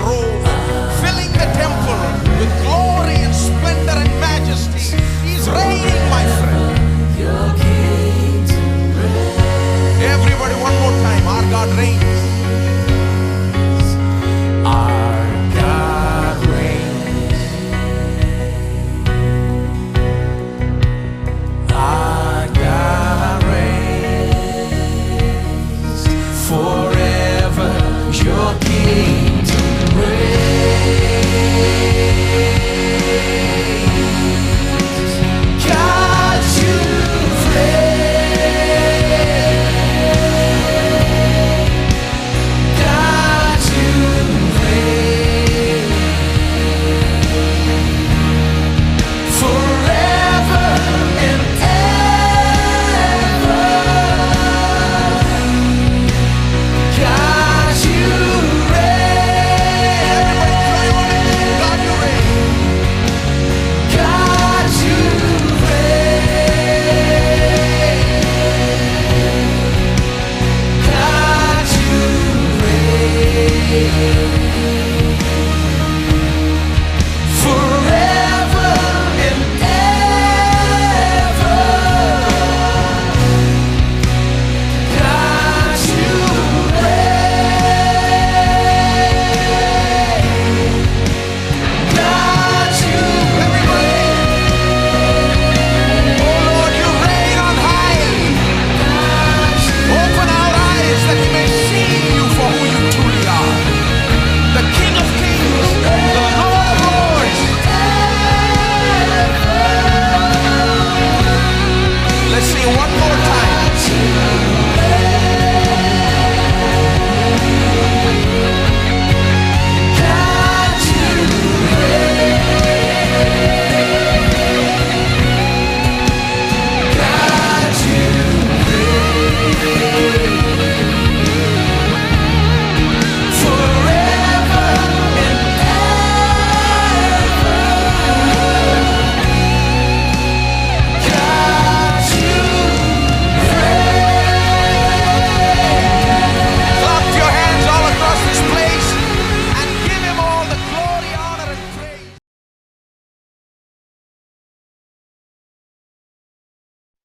robe, filling the temple with glory and splendor and majesty. He is reigning, my friend. Everybody, one more time. Our God reigns. Our God reigns. Our God reigns. Forever your kingdom reigns. God, you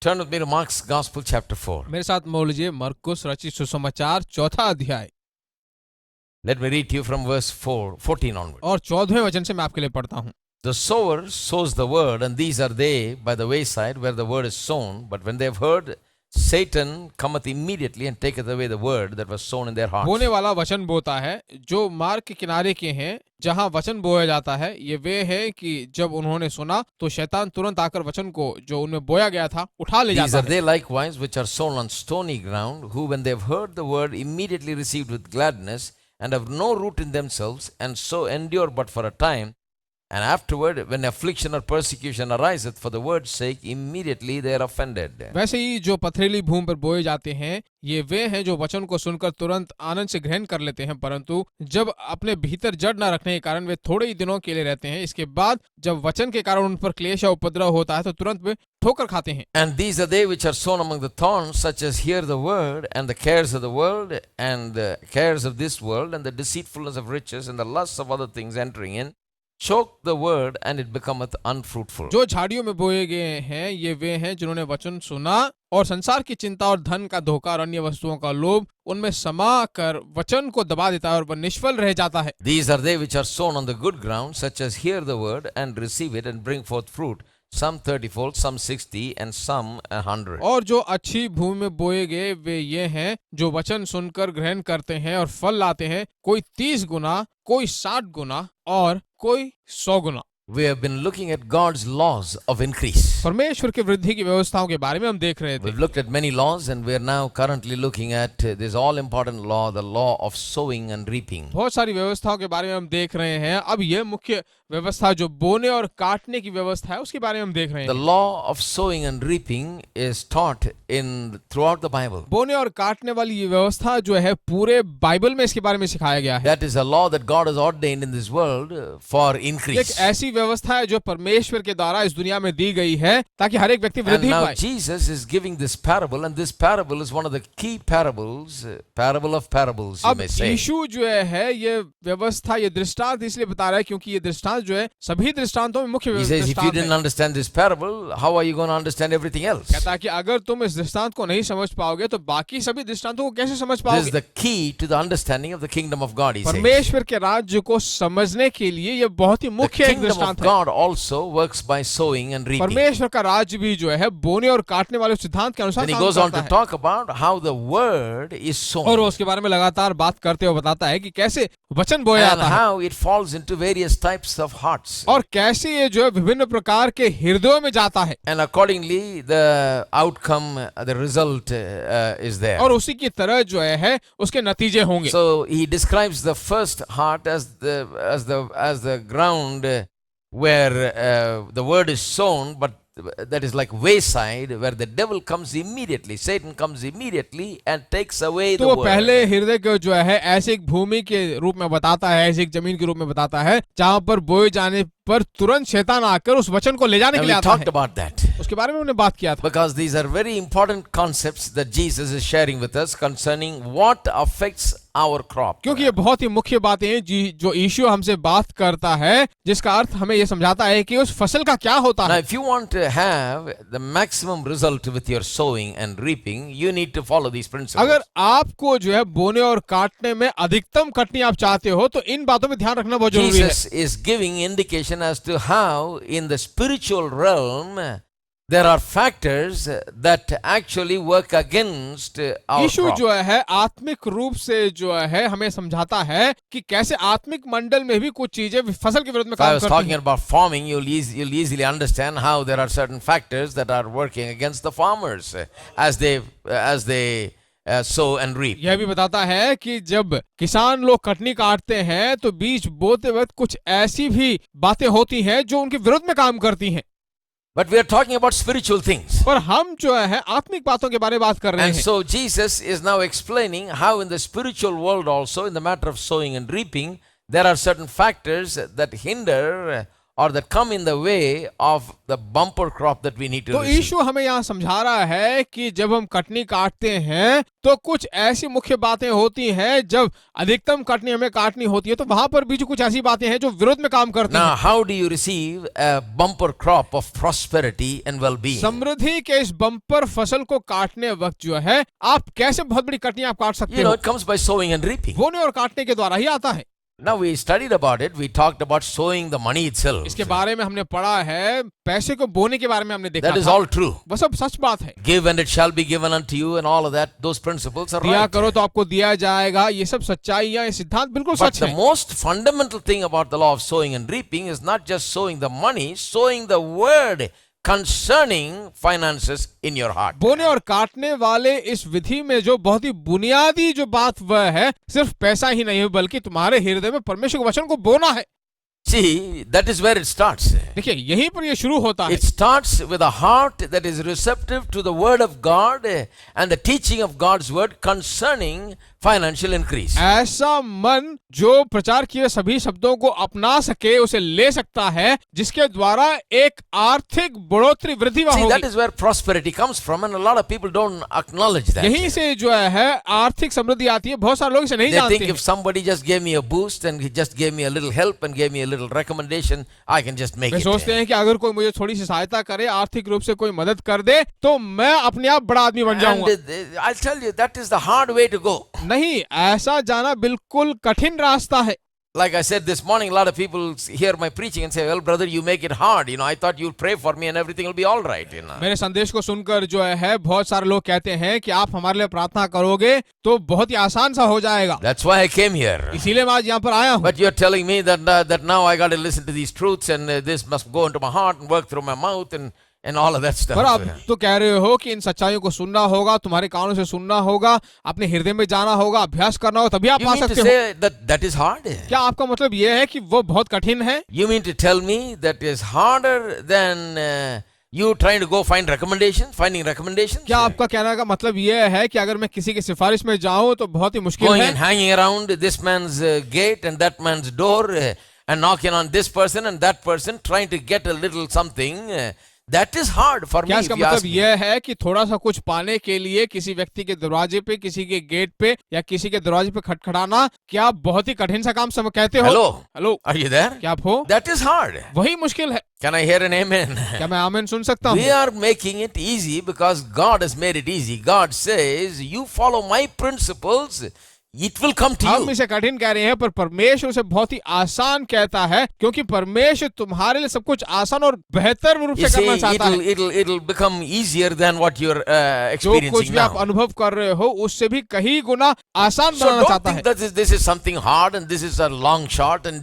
turn with me to Mark's Gospel chapter 4. मेरे साथ मोल लीजिए मरकुस रचित सुसमाचार चौथा अध्याय। Let me read to you from verse 14 onward. और 14वें वचन से मैं आपके लिए पढ़ता हूँ। The sower sows the word, and these are they by the wayside where the word is sown. But when they have heard, Satan cometh immediately and taketh away the word that was sown in their hearts. बोने वाला वचन बोता है जो मार्ग के किनारे के हैं, जहाँ वचन बोया जाता है। ये वे है कि जब उन्होंने सुना तो शैतान तुरंत आकर वचन को जो उनमें बोया गया था उठा ले जाता है। These are they likewise which are sown on stony ground, who when they have heard the word immediately received with gladness, and have no root in themselves, and so endure but for a time. And afterward, when affliction or persecution ariseth for the word's sake, immediately they are offended. वैसे ही जो पथरीली भूमि पर बोए जाते हैं, ये वे हैं जो वचन को सुनकर तुरंत आनंद से ग्रहण कर लेते हैं, परंतु जब अपने भीतर जड़ न रखने के कारण वे थोड़े ही दिनों के लिए रहते हैं। इसके बाद जब वचन के कारण उन पर क्लेश या उपद्रव होता है तो तुरंत वे ठोकर खाते हैं। And these are they which are sown among the thorns, such as hear the word, and the cares of the world, and the cares of this world, and the deceitfulness of riches, and the lusts of other things entering in, choke the word and it becometh unfruitful. जो झाड़ियों में बोए गए हैं, ये वे हैं जिन्होंने वचन सुना और संसार की चिंता और धन का धोखा और अन्य वस्तुओं का लोभ उनमें समा कर वचन को दबा देता है और वह निष्फल रह जाता है। These are they which are sown on the good ground, such as hear the word and receive it and bring forth fruit, some 30-fold, some 60, and some 100. और जो अच्छी भूमि में बोए गए वे ये हैं जो वचन सुनकर ग्रहण करते हैं और फल लाते हैं, कोई 30 गुना, कोई 60 गुना और कोई 100 गुना। We have been looking at God's laws of increase. परमेश्वर की वृद्धि की व्यवस्थाओं के बारे में हम देख रहे थे। We've looked at many laws and we are now currently looking at this all important law, the law of sowing and reaping. बहुत सारी व्यवस्थाओं के बारे में हम देख रहे हैं। अब यह मुख्य व्यवस्था जो बोने और काटने की व्यवस्था है उसके बारे में हम देख रहे हैं। The law of sowing and reaping is taught throughout the Bible. बोने और काटने वाली ये व्यवस्था जो है पूरे बाइबल में इसके बारे में सिखाया गया है। That is a law that God has ordained in this world for increase. एक ऐसी व्यवस्था है जो परमेश्वर के द्वारा इस दुनिया में दी गई है ताकि हर एक व्यक्ति And वृद्धि now पाए। Jesus is giving this parable, and this parable is one of the key parables, parable of parables, you अब may say. यीशु जो है ये व्यवस्था, ये दृष्टांत इसलिए बता रहा है क्योंकि ये दृष्टांत जो है सभी दृष्टांतों में मुख्य He says, if you दृष्टांत didn't है। understand this parable, how are you going to understand everything else? कहता है कि अगर तुम इस दृष्टांत को नहीं समझ पाओगे तो बाकी सभी दृष्टांतों को कैसे समझ This is पाओगे? the key to the understanding of the kingdom of God, he says. परमेश्वर के राज्य को समझने के लिए ये बहुत ही The मुख्य एक kingdom of दृष्टांत है। God also works by sowing and reaping. परमेश्वर का राज्य भी जो है बोने और काटने वाले सिद्धांत के अनुसार Then he काम goes on करता to है। talk about how the word is और वो sown उसके बारे में लगातार बात करते हुए बताता है कि कैसे वचन बोया and जाता है how it falls into various types of hearts. और कैसे ये जो है विभिन्न प्रकार के हृदयों में जाता है And accordingly, the outcome, the result is there. और उसी की तरह जो है उसके नतीजे होंगे। So he describes the first heart as the ground where the word is sown, but that is like wayside, where the devil comes immediately, Satan comes immediately and takes away तो the वो word. पहले हृदय को जो है ऐसी एक भूमि के रूप में बताता है, ऐसी एक जमीन के रूप में बताता है जहां पर बोए जाने पर तुरंत शैतान आकर उस वचन को ले जाने के And लिए we आता talked है। about that उसके बारे में हमने बात किया था because these are very important concepts that Jesus is sharing with us concerning what affects our crop. क्योंकि ये बहुत ही मुख्य बातें हैं जो यीशु हमसे बात करता है, जिसका अर्थ हमें ये समझाता है कि उस फसल का क्या होता Now, है। if you want to have the maximum result with your sowing and reaping, you need to follow these principles. अगर आपको जो है बोने और काटने में अधिकतम कटनी आप चाहते हो तो इन बातों में ध्यान रखना बहुत जरूरी है। Jesus is giving indication as to how in the spiritual realm there are factors that actually work against our Yeshu crop. जो है आत्मिक रूप से जो है हमें समझाता है कि कैसे आत्मिक मंडल में भी कुछ चीजें फसल के विरुद्ध में If I काम was करती talking हैं। about farming, you'll easily understand how there are certain factors that are working against the farmers as they sow and reap. यह भी बताता है कि जब किसान लोग कटनी काटते हैं तो बीज बोते वक्त कुछ ऐसी भी बातें होती हैं जो उनके विरुद्ध में काम करती हैं। But we are talking about spiritual things. पर हम जो है आत्मिक बातों के बारे में बात कर रहे And हैं। so Jesus is now explaining how in the spiritual world also, in the matter of sowing and reaping, there are certain factors that hinder or that come in the way of the bumper crop that we need to तो receive. यीशु हमें यहाँ समझा रहा है कि जब हम कटनी काटते हैं तो कुछ ऐसी मुख्य बातें होती हैं, जब अधिकतम कटनी हमें काटनी होती है तो वहां पर भी जो कुछ ऐसी बातें हैं जो विरोध में काम करती Now, हैं। how do you receive a bumper crop of prosperity and well-being? समृद्धि के इस बम्पर फसल को काटने वक्त जो है आप कैसे बहुत बड़ी कटनी आप काट सकते You know, हो? it comes by sowing and reaping. बोने और काटने के द्वारा ही आता है। Now, we studied about it. We talked about sowing the money itself. इसके बारे में हमने पढ़ा है, पैसे को बोने के बारे में हमने देखा That is था। all true. वो सब सच बात है। Give and it shall be given unto you and all of that. Those principles are दिया right. करो तो आपको दिया जाएगा, ये सब सच्चाइयां, ये सिद्धांत बिल्कुल But सच the है। most fundamental thing about the law of sowing and reaping is not just sowing the money, sowing the word concerning finances in your heart. बोने और काटने वाले इस विधि में जो बहुत ही बुनियादी जो बात वह है, सिर्फ पैसा ही नहीं है बल्कि तुम्हारे हृदय में परमेश्वर के वचन को बोना है। See, that is where it starts. देखिए यहीं पर ये शुरू होता है। It starts with a heart that is receptive to the word of God and the teaching of God's word concerning financial increase. ऐसा मन जो प्रचार किए सभी शब्दों को अपना सके, उसे ले सकता है, जिसके द्वारा एक आर्थिक बढ़ोतरी वृद्धि See, that होगी। is where prosperity comes from, and a lot of people don't acknowledge that. यहीं से जो है आर्थिक समृद्धि आती है। बहुत सारे लोग इसे नहीं They जानते think हैं। if somebody just gave me a boost and he just gave me a little help and gave me a little recommendation, I can just make way it. सोचते हैं कि अगर कोई मुझे थोड़ी सी सहायता करे, आर्थिक रूप से कोई मदद कर दे, तो मैं अपने आप बड़ा आदमी बन And जाऊंगा। I'll tell you, that is the hard way to go. नहीं, ऐसा जाना बिल्कुल कठिन रास्ता है। Like I said this morning, a lot of people hear my preaching and say, well, brother, you make it hard. You know, I thought you'd pray for me and everything will be all right. You know. मेरे संदेश को सुनकर जो है बहुत सारे लोग कहते हैं कि आप हमारे लिए प्रार्थना करोगे तो बहुत ही आसान सा हो जाएगा। That's why I came here. इसीलिए मैं आज यहाँ पर आया हूँ। But you're telling me that now I got to listen to these truths and this must go into my heart and work through my mouth and all of that stuff. पर आप तो कह रहे हो कि इन सच्चाइयों को सुनना होगा, तुम्हारे कानों से सुनना होगा, अपने हृदय में जाना होगा, अभ्यास करना होगा, तभी आप You पा mean to सकते हो। say that is hard? क्या आपका मतलब ये है कि वो बहुत कठिन है? You mean to tell me that is harder than you trying to go finding recommendations? क्या आपका कहने का मतलब ये है कि अगर मैं किसी की सिफारिश में जाऊं तो बहुत ही मुश्किल Going है? and hanging around this man's gate and that man's door and knocking on this person and that person, trying to get a little something. That is hard for me. क्या if इसका you ask मतलब me. यह है कि थोड़ा सा कुछ पाने के लिए किसी व्यक्ति के दरवाजे पे, किसी के गेट पे या किसी के दरवाजे पे खटखटाना क्या बहुत ही कठिन सा काम सब कहते हो? Hello? Hello, Are you there? क्या आप हो? That is hard. वही मुश्किल है। Can I hear an amen? क्या मैं आमीन सुन सकता We हूँ? are making it easy because God has made it easy. God says, you follow my principles, it will come to हम you. इसे कठिन कह रहे हैं, पर परमेश्वर उसे बहुत ही आसान कहता है, क्योंकि परमेश्वर तुम्हारे लिए सब कुछ आसान और बेहतर रूप You से see, करना चाहता है। it'll become easier than what you're जो कुछ experiencing भी आप now. अनुभव कर रहे हो उससे भी कहीं गुना आसान So बनाना don't चाहता है। think that this is something hard and this is a long shot and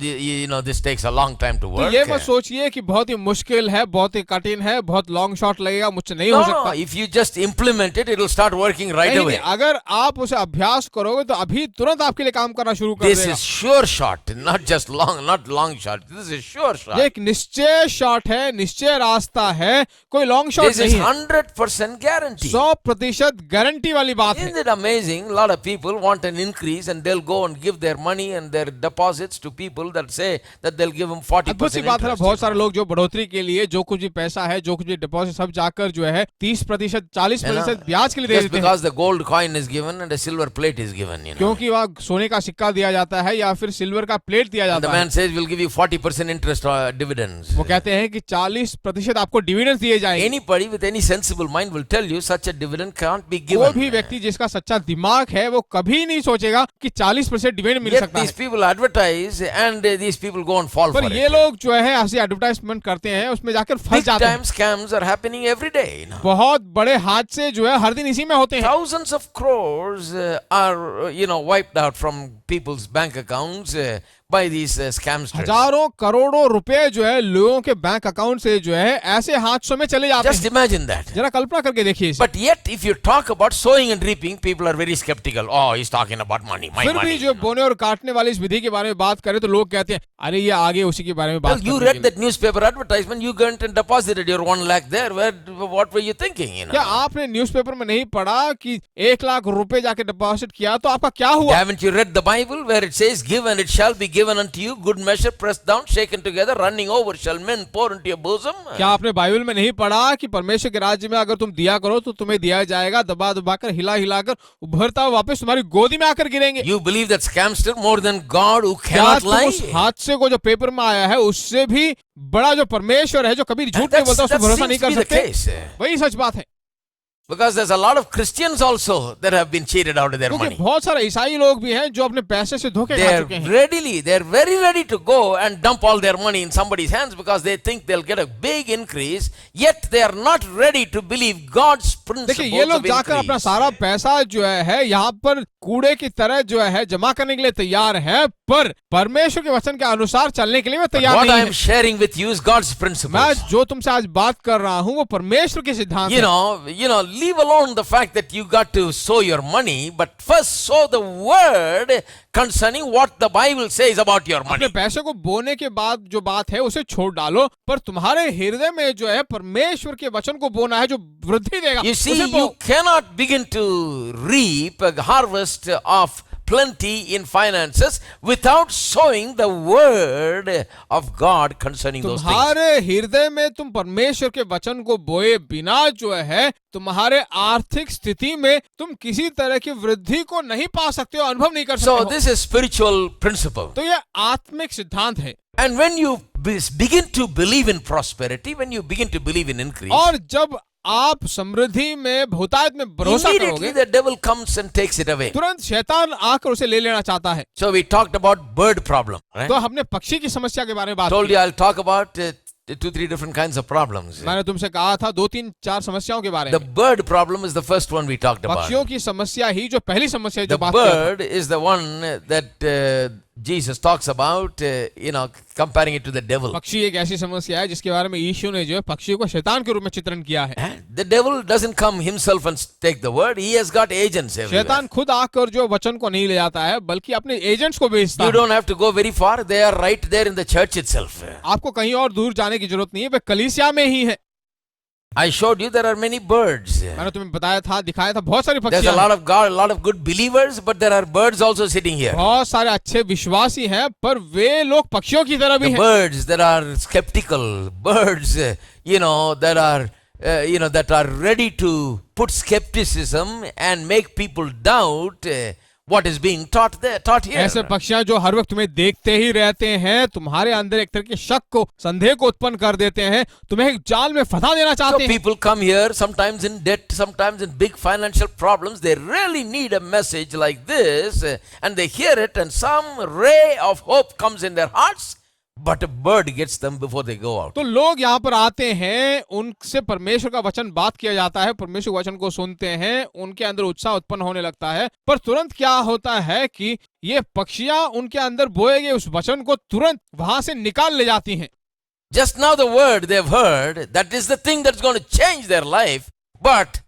this takes a long time to तो work. ये मत सोचिए कि बहुत ही मुश्किल है, बहुत ही कठिन है, बहुत लॉन्ग शॉट लगेगा, मुझसे नहीं हो No, सकता। no, if you just implement it, it'll start working right नहीं, away. अगर आप उसे अभ्यास करोगे तो अभी तुरंत आपके लिए काम करना शुरू कर This देगा। is sure shot, not long shot. This is sure shot. ये एक निश्चय शॉट है, निश्चय रास्ता है, कोई लॉन्ग शॉट This is नहीं है। 100% guarantee. 100% गारंटी वाली बात है। Isn't it amazing? A lot of people want an increase and they'll go and give their money and their deposits to people that say that they'll give them 40% अद्भुत सी बात है ना, interest. बहुत सारे लोग जो बढ़ोतरी के लिए जो कुछ भी पैसा है, जो कुछ भी डिपॉजिट सब जाकर जो है 30%, 40% ब्याज के लिए दे Just देते हैं, because the gold coin is given and a silver plate is given, क्योंकि वहाँ सोने का सिक्का दिया जाता है या फिर सिल्वर का प्लेट दिया And the जाता है। man says we'll give you 40% interest dividends. वो कहते हैं कि 40% आपको डिविडेंड दिए जाएंगे। Anybody with any sensible mind will tell you such a dividend can't be कोई given. भी व्यक्ति जिसका सच्चा दिमाग है वो कभी नहीं सोचेगा कि 40% डिविडेंड मिल Yet सकता these है। people advertise and these people go and fall for पर ये it. लोग जो है ऐसी एडवर्टाइजमेंट करते हैं, उसमें जाकर फंस Big जाते हैं। time scams are happening every day. बहुत बड़े हादसे जो है हर दिन इसी में होते हैं। Thousands of crores are wiped out from people's bank accounts by these scamsters. हजारों करोड़ों रुपए जो है लोगों के बैंक अकाउंट से जो है ऐसे हादसों में चले जाते Just हैं। imagine that. जरा कल्पना करके देखिए इसे। But yet, if you talk about sowing and reaping, people are very skeptical. Oh, he's talking about money, my फिर भी money. जो बोने और काटने वाली इस विधि के बारे में बात करें तो लोग कहते हैं अरे ये आगे उसी के बारे में बात Well, you करने read के लिए। that newspaper advertisement, you went and deposited your 1 lakh there. What were you thinking? क्या आपने न्यूज़पेपर में नहीं पढ़ा कि 1 लाख रुपए जाके डिपॉजिट किया तो आपका क्या हुआ? Haven't you read the Bible where it says, "Give and it shall be given unto you, good measure, pressed down, shaken together, running over, shall men pour into your bosom"? क्या आपने Bible में नहीं पढ़ा कि परमेश्वर के राज्य में अगर तुम दिया करो तो तुम्हें दिया जाएगा, दबा दबाकर हिला हिलाकर उभरता हुआ वापस तुम्हारी गोदी में आकर गिरेंगे? You believe that scamster more than God who क्या cannot तुम lie? उस हादसे को जो पेपर में आया है उससे भी बड़ा जो परमेश्वर है जो कभी झूठ नहीं That's- बोलता उसको that भरोसा seems नहीं to कर be the सकते? case. वही सच बात है। Because there's a lot of Christians also that have been cheated out of their क्योंकि money. बहुत सारे ईसाई लोग भी हैं जो अपने पैसे से धोखे खा चुके हैं। They're very ready to go and dump all their money in somebody's hands because they think they'll get a big increase, yet they are not ready to believe God's principles देखिए ये लोग of जाकर अपना increase. सारा पैसा जो है यहाँ पर कूड़े की तरह जो है जमा करने के लिए तैयार है, पर परमेश्वर के वचन के अनुसार चलने के लिए वे But तैयार what नहीं I am है। sharing with you is God's मैं principles. जो तुमसे आज बात कर रहा हूँ वो परमेश्वर के सिद्धांत है। Leave alone the fact that you got to sow your money, but first sow the word concerning what the Bible says about your अपने money. पैसे को बोने के बाद जो बात है उसे छोड़ डालो, पर तुम्हारे हृदय में जो है परमेश्वर के वचन को बोना है जो वृद्धि देगा। You see, उसे बो। you cannot begin to reap a harvest of plenty in finances without sowing the word of God concerning those things. तुम्हारे हृदय में तुम परमेश्वर के वचन को बोए बिना जो है तुम्हारे आर्थिक स्थिति में तुम किसी तरह की वृद्धि को नहीं पा सकते हो, अनुभव नहीं कर सकते So हो। this is spiritual principle. तो ये आत्मिक सिद्धांत है। And when you begin to believe in prosperity, when you begin to believe in increase, और जब आप समृद्धि में बहुतायत में भरोसा immediately करोगे the devil comes and takes it away. तुरंत शैतान आकर उसे ले लेना चाहता है। So we talked about bird problem, right? तो हमने पक्षी की समस्या के बारे में बात Told की। you I'll talk about 2-3 different kinds of problems. मैंने तुमसे कहा था 2-3-4 समस्याओं के बारे The में। bird problem is the first one we talked about. पक्षियों की समस्या ही जो पहली समस्या है जो The बात किया था। bird is the one that Jesus talks about, comparing it to the devil. पक्षी एक ऐसी समस्या है जिसके बारे में यीशु ने जो है पक्षी को शैतान के रूप में चित्रण किया है। The devil doesn't come himself and take the word. He has got agents everywhere. शैतान खुद आकर जो वचन को नहीं ले जाता है बल्कि अपने एजेंट्स को भेजता You है। don't have to go very far. They are right there in the church itself. आपको कहीं और दूर जाने की जरूरत नहीं है, वे कलीसिया में ही है। I showed you there are many birds. मैंने तुम्हें बताया था, दिखाया था, बहुत सारी There's a पक्षियां lot हैं। of God, a lot of good believers, but there are birds also sitting here. बहुत सारे अच्छे विश्वासी हैं, पर वे लोग पक्षियों की तरह भी The हैं। birds that are skeptical, birds, that are ready to put skepticism and make people doubt what is being taught here. ऐसे पक्षियां जो हर वक्त तुम्हें देखते ही रहते हैं, तुम्हारे अंदर एक तरह के शक को, संदेह को उत्पन्न कर देते हैं, तुम्हें एक जाल में फंसा देना So चाहते हैं। people come here sometimes in debt, sometimes in big financial problems. They really need a message like this, and they hear it, and some ray of hope comes in their hearts. But a bird gets them before they go out. तो लोग यहाँ पर आते हैं, उनसे परमेश्वर का वचन बात किया जाता है, परमेश्वर वचन को सुनते हैं, उनके अंदर उत्साह उत्पन्न होने लगता है, पर तुरंत क्या होता है कि ये पक्षियां उनके अंदर बोए गए उस वचन को तुरंत वहां से निकाल ले जाती हैं। Just now the word they've heard, that is the thing that's going to change their life, but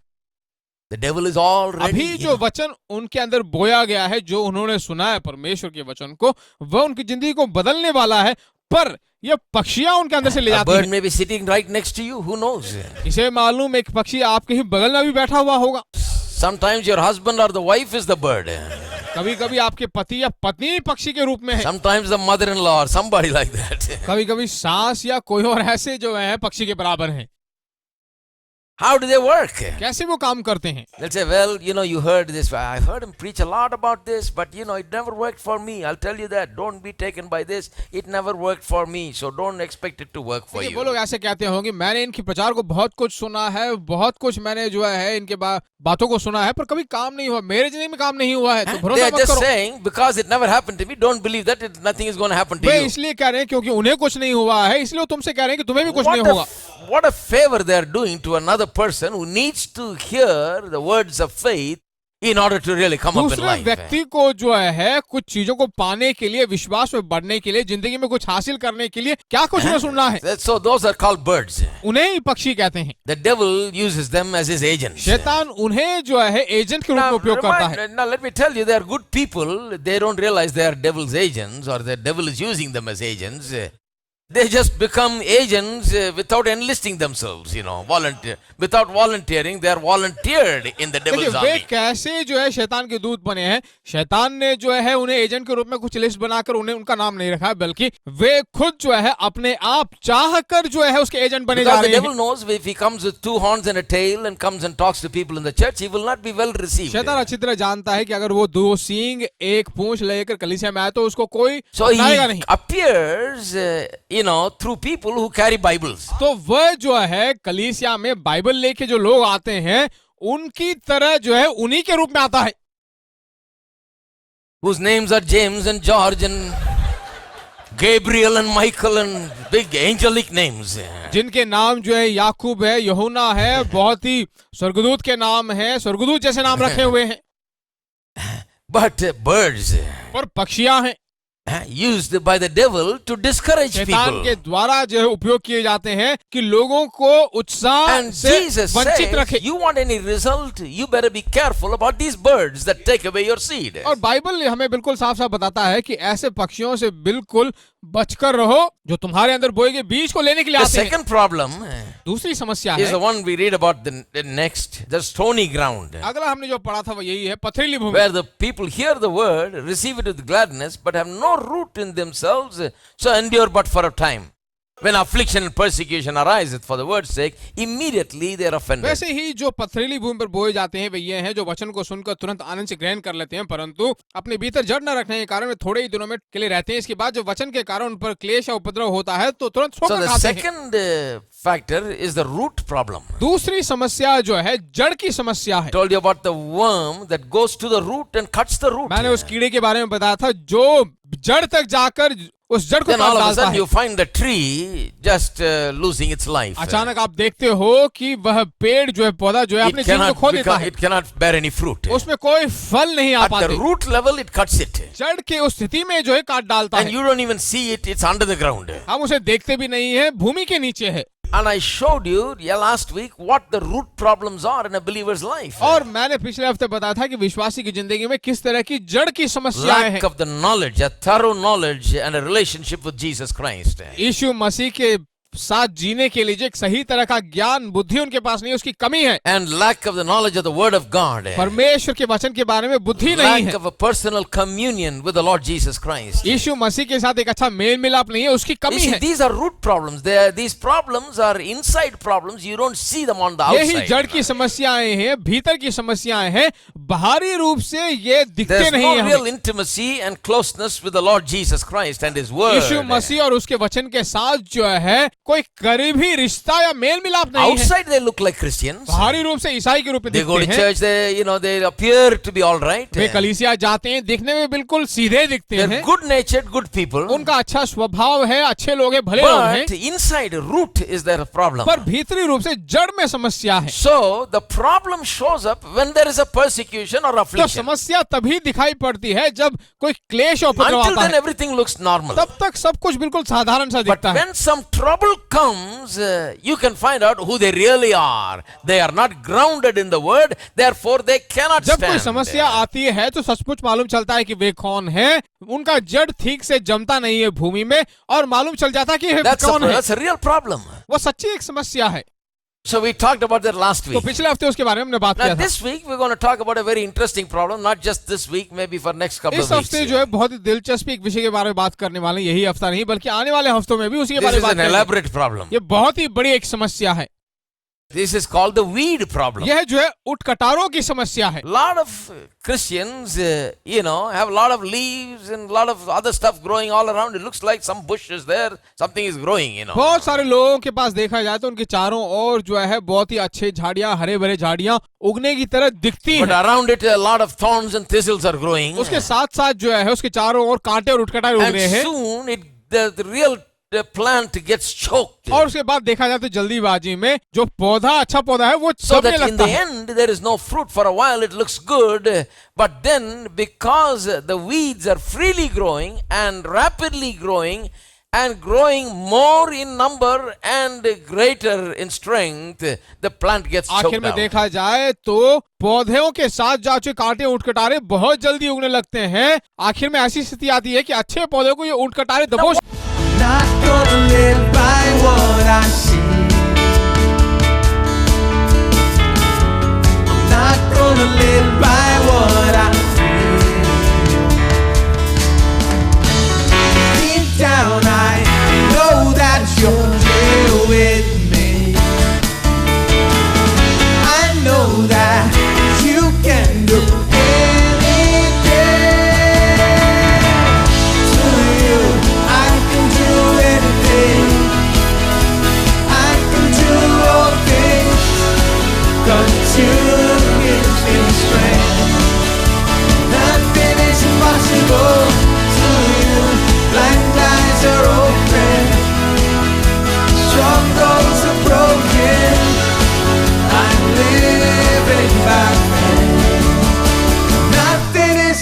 the devil is already. अभी जो वचन उनके अंदर बोया गया है, जो उन्होंने सुना है परमेश्वर के वचन को, वह उनकी जिंदगी को बदलने वाला है, पर ये पक्षियां उनके अंदर से ले A जाती bird हैं। may be sitting right next to you, who knows? इसे मालूम, एक पक्षी आपके ही बगल में भी बैठा हुआ होगा। Sometimes your husband or the wife is the bird. कभी कभी आपके पति या पत्नी पक्षी के रूप में है, Sometimes the mother-in-law or somebody like that. कभी कभी सास या कोई और ऐसे जो है पक्षी के बराबर हैं। How do they work? कैसे वो काम करते हैं? They'll say, well, you heard this. I heard him preach a lot about this, but it never worked for me. I'll tell you that. Don't be taken by this. It never worked for me, so don't expect it to work for वो you. लोग ऐसे कहते होंगे, मैंने इनके प्रचार को बहुत कुछ सुना है, बहुत कुछ मैंने जो है इनके बातों को सुना है, पर कभी काम नहीं हुआ, मेरे जिंदगी में काम नहीं हुआ है, तो They भरोसा are मत just करो। saying, because it never happened to me, don't believe that nothing is going to happen to way you. इसलिए कह रहे हैं क्योंकि उन्हें कुछ नहीं हुआ है, इसलिए वो तुमसे कह रहे हैं कि तुम्हें भी कुछ नहीं होगा। What a favor they are doing to another person who needs to hear the words of faith in order to really come up in दूसरे life. व्यक्ति को जो है कुछ चीजों को पाने के लिए, विश्वास में बढ़ने के लिए, जिंदगी में कुछ हासिल करने के लिए क्या कुछ न सुनना है। So those are called birds. उन्हें ही पक्षी कहते हैं। The devil uses them as his agents. शैतान उन्हें जो है एजेंट के रूप में उपयोग करता है। Now let me tell you, they are good people. They don't realize they are devil's agents or the devil is using them as agents. They just become agents without enlisting themselves, without volunteering. They are volunteered in the devil's देखिए वे army. कैसे जो है शैतान के दूत बने हैं। शैतान ने जो है उन्हें एजेंट के रूप में कुछ लिस्ट बनाकर उन्हें उनका नाम नहीं रखा, बल्कि वे खुद जो है अपने आप चाहकर जो है उसके एजेंट बने जा Because the रहे devil हैं। knows if he comes with 2 horns and a tail and comes and talks to people in the church, he will not be well received. शैतान अच्छी तरह जानता है कि अगर वो 2 सींग एक पूंछ लेकर कलीसिया में आए तो उसको कोई So he अपनाएगा नहीं। appears, through people who carry Bibles. तो वह जो है कलीसिया में बाइबल लेके जो लोग आते हैं, उनकी तरह जो है उन्हीं के रूप में आता है। Whose names are James and George and Gabriel and Michael and big angelic names. जिनके नाम जो है याकूब है, यूहन्ना है, बहुत ही स्वर्गदूत के नाम है, स्वर्गदूत जैसे नाम रखे हुए हैं। But birds और पक्षियां हैं, used by the devil to discourage शैतान people. के द्वारा जो है उपयोग किए जाते हैं कि लोगों को उत्साह And से Jesus वंचित says, रखे। you want any result, you better be careful about these birds that take away your seed. और बाइबल हमें बिल्कुल साफ साफ बताता है कि ऐसे पक्षियों से बिल्कुल बचकर रहो जो तुम्हारे अंदर बोए गए बीज को लेने के लिए The आते हैं। second problem दूसरी समस्या is है, the one we read about the next, the stony ground, अगला हमने जो पढ़ा था वो यही है, पथरीली भूमि, where the people hear the word, receive it with gladness, but have no root in themselves, so endure but for a time. When affliction and persecution ariseth for the word's sake, immediately they are offended. वैसे ही जो पथरीली भूमि पर बोए जाते हैं वे ये हैं जो वचन को सुनकर तुरंत आनंद से ग्रहण कर लेते हैं, परंतु अपने भीतर जड़ न रखने के कारण वे थोड़े ही दिनों में के लिए रहते हैं। इसके बाद जो वचन के कारण उन पर क्लेश या उपद्रव होता है तो तुरंत So ठोकर the खाते हैं। second factor is the root problem. दूसरी समस्या जो है जड़ की समस्या है। Told you about the worm that goes to the root and cuts the root. मैंने उस कीड़े के बारे में बताया था जो जड़ तक जाकर उस जड़ को Then काट all of a डालता sudden है। you find the tree just losing its life. अचानक आप देखते हो कि वह पेड़ जो है, पौधा जो है, अपने जीवन को खो देता है, It cannot bear any fruit. उसमें कोई फल नहीं आ At the पाते। root level it cuts it. जड़ के उस स्थिति में जो है काट डालता And है। you don't even see it, it's under the ground. हम उसे देखते भी नहीं है, भूमि के नीचे है। And I showed you last week what the root problems are in a believer's life. और मैंने पिछले हफ्ते बताया था कि विश्वासी की जिंदगी में किस तरह की जड़ की समस्याएं हैं। Lack of the knowledge, a thorough knowledge and a relationship with Jesus Christ. यीशु मसीह के साथ जीने के लिए जो एक सही तरह का ज्ञान बुद्धि उनके पास नहीं है, उसकी कमी है। And lack of the knowledge of the word of God. परमेश्वर के वचन के बारे में बुद्धि नहीं Lack है। of a personal communion with the Lord Jesus Christ. यीशु मसीह के साथ एक अच्छा मेल मिलाप नहीं है, उसकी You कमी see, है। these are root problems. These problems are inside problems. You don't see them on the यही outside. जड़ की समस्याएं हैं, भीतर की समस्याएं हैं, बाहरी रूप से ये दिखते There's नहीं no है। real intimacy and closeness with the Lord Jesus Christ and His Word. यीशु मसीह और उसके वचन के साथ जो है कोई करीबी रिश्ता या मेल मिलाप नहीं है। Outside they look like Christians. बाहरी रूप से ईसाई के रूप में They go to दिखते हैं। church. They appear to be all right. वे कलीसिया जाते हैं, दिखने में बिल्कुल सीधे दिखते They're हैं। good-natured, good people. उनका अच्छा स्वभाव है, अच्छे लोग हैं, भले लोग हैं। But inside root is there a problem. पर भीतरी रूप से जड़ में समस्या है। So the problem shows up when there is a persecution or तो affliction. समस्या तभी दिखाई पड़ती है जब कोई क्लेश और उपद्रव Until आता then है। everything looks normal. तब तक सब कुछ बिल्कुल साधारण सा But दिखता है। when some trouble comes, you can find out who they really are. They are not grounded in the word, therefore they cannot जब कोई stand. समस्या आती है तो सचमुच मालूम चलता है कि वे कौन है। उनका जड़ ठीक से जमता नहीं है भूमि में और मालूम चल जाता है कि वे कौन है। That's a real problem. वो सच्ची एक समस्या है। So we talked about that last तो week. पिछले हफ्ते उसके बारे में हमने बात Now किया था। this week we're going to talk about a very interesting problem, not just this week, maybe for next couple इस of weeks. हफ्ते जो है बहुत ही दिलचस्प एक विषय के बारे में बात करने वाले हैं। यही हफ्ता नहीं बल्कि आने वाले हफ्तों में भी उसी के This बारे is में बात an करेंगे। elaborate problem. ये बहुत ही बड़ी एक समस्या है। This is called the weed problem. यह जो है उटकटारों की समस्या है। Lot of Christians, have a lot of leaves and a lot of other stuff growing all around. It looks like some bush is there, something is growing, बहुत सारे लोगों के पास देखा जाए तो उनके चारों ओर जो है बहुत ही अच्छे झाड़ियां, हरे भरे झाड़ियां उगने की तरह दिखती But हैं। around it a lot of thorns and thistles are growing. उसके साथ साथ जो है उसके चारों ओर कांटे और उटकटाए उग And रहे हैं। soon the real plant gets choked. और उसके बाद देखा जाए तो जल्दीबाजी में जो पौधा अच्छा पौधा है वो So सबने that in लगता the है। end there is no fruit for a while. It looks good, but then because the weeds are freely growing and rapidly growing and growing more in number and greater in strength, the plant gets आखिर choked में out. देखा जाए तो पौधों के साथ जो अच्छे कांटे उटकटारे बहुत जल्दी उगने लगते हैं। आखिर में ऐसी स्थिति आती है कि अच्छे पौधे को ये उटकटारे दबोच। Not gonna live by what I see. I'm not gonna live by what I feel. Deep down I know that you're here with me. I know that you can do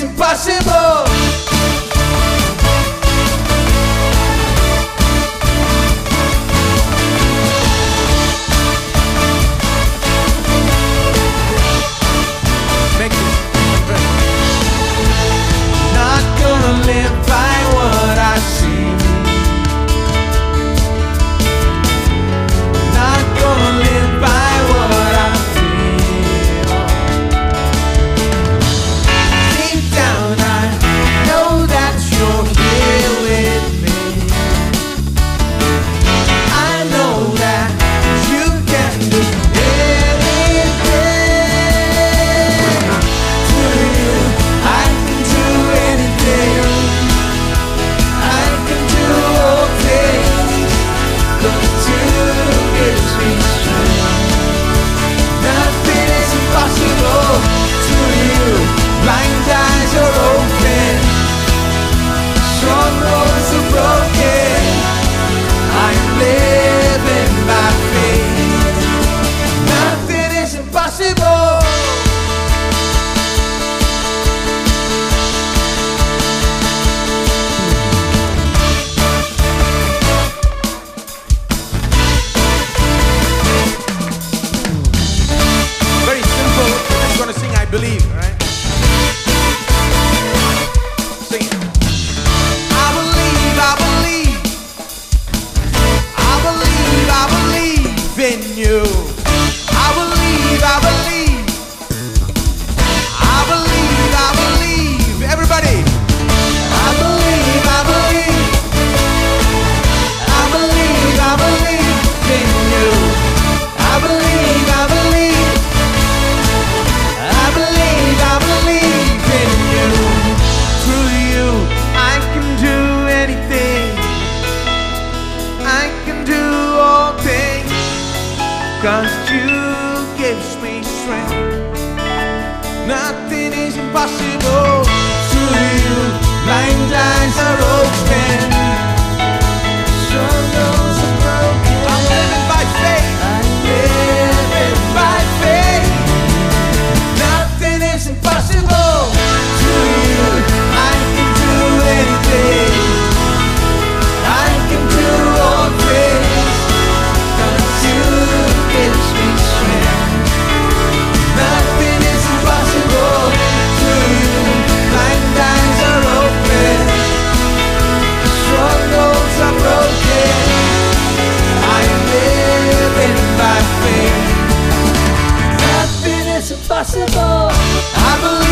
impossible. Make it not gonna live by what I see. Not gonna live by what I feel. Deep down I impossible. I believe